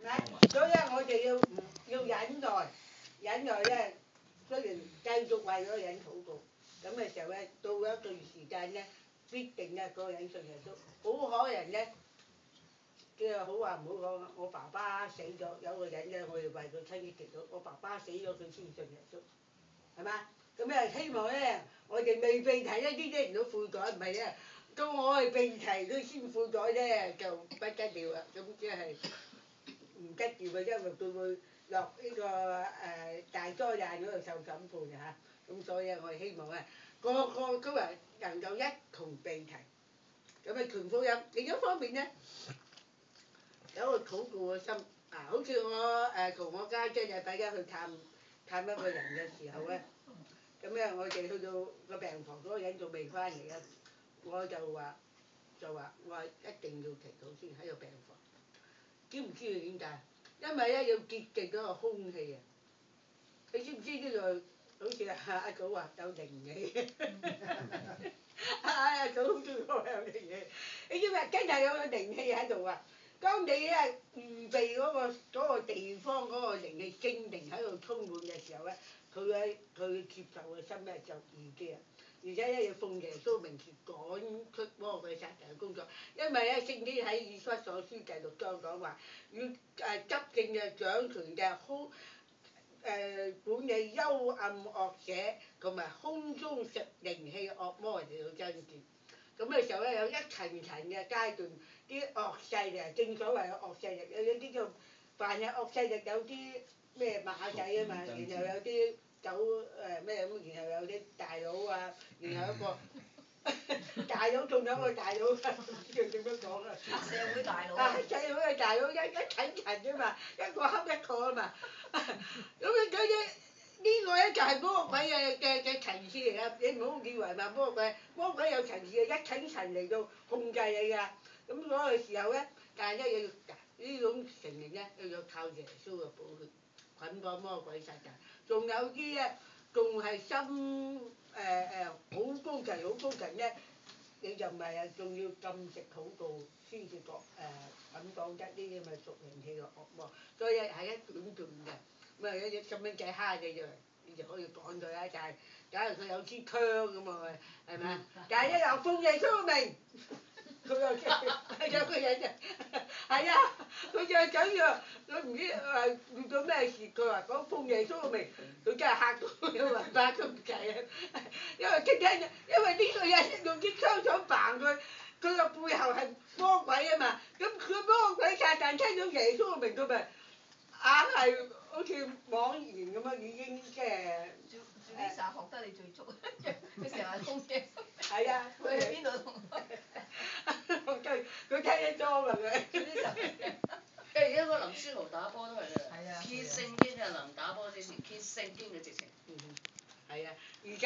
所以咧，我哋要忍耐，忍耐咧，雖然繼續為嗰個人禱告，咁嘅時候咧，到一段時間咧，必定咧嗰個人信耶穌。好可能咧，即係好話唔好講，我爸爸死咗，有個人咧，我哋為佢親戚祈禱，我爸爸死咗佢先信耶穌，係嘛？咁咧希望咧，我哋未被提一啲啲人都悔改，唔係啊，到我哋被提佢先悔改咧，就不得了啦，咁即係。唔得掂啊，因為佢會落呢個大災難嗰度受審判嘅嚇，咁所以我哋希望啊，個個都係能夠一同被提，咁啊傳福音。另一方面咧，有個禱告嘅心啊，好似我同我家姐就大家去探一個人嘅時候咧，咁咧我哋去到個病房嗰個人仲未翻嚟啊，我就話我話一定要祈禱先喺個病房。知唔知點解？因為咧要潔淨嗰個空氣啊！你知唔知呢度好似阿嫂話有靈氣？阿嫂好中意講有靈氣。你知唔知真係有個靈氣喺度啊？當你咧預備嗰個地方嗰個靈氣聖靈喺度充滿嘅時候咧，佢接受嘅心咧就易啲啊！而且咧要奉耶穌名字趕出魔鬼撒旦嘅工作，因為咧聖經喺以弗所書第6章講話，要執政嘅掌權嘅管理幽暗惡者同埋空中屬靈氣惡魔嚟到爭戰。咁嘅時候咧有一層層嘅階段，啲惡勢力正所謂嘅惡勢力，有啲叫凡係惡勢力有啲咩馬仔啊嘛，然後有啲咩咁，然後有啲大佬啊，然後一個大佬仲有個大佬，叫點樣講啊？社會大佬啊，社會嘅大佬一層層啫嘛，一個恰一個啊嘛。咁呢個咧就係魔鬼嘅層次嚟噶，你唔好以為話魔鬼有層次嘅，一層層嚟到控制你㗎。咁嗰個時候咧，但係咧要呢種承認咧，要靠耶穌嘅寶血捆綁魔鬼撒旦。仲有啲咧，仲係心好高層咧，你就唔係啊，仲要禁食禱告先至捆綁得呢啲咁嘅屬靈氣嘅惡魔。所以係一段段嘅。咁啊，有隻細蚊仔蝦你就可以趕佢啦。就係假如佢有支槍咁啊，係咪啊？但係一又奉耶穌嘅名，佢又有個人就係啊，佢就係咁樣，佢唔知遇到咩事，佢話講奉耶穌嘅名，佢真係嚇到佢話發都唔計啊！因為呢個人用支槍想扮佢。佢個背後係魔鬼啊嘛，咁佢魔鬼撒旦聽到耶穌嘅名，佢咪硬係好似妄言咁樣，已經即係。Lisa 學得你最足，佢成日通嘅。係啊。佢去邊度？佢聽得多嘛佢。而家個林書豪打波都係㗎，揭聖經啊，林打波之前揭聖經嘅直情。係啊，而家。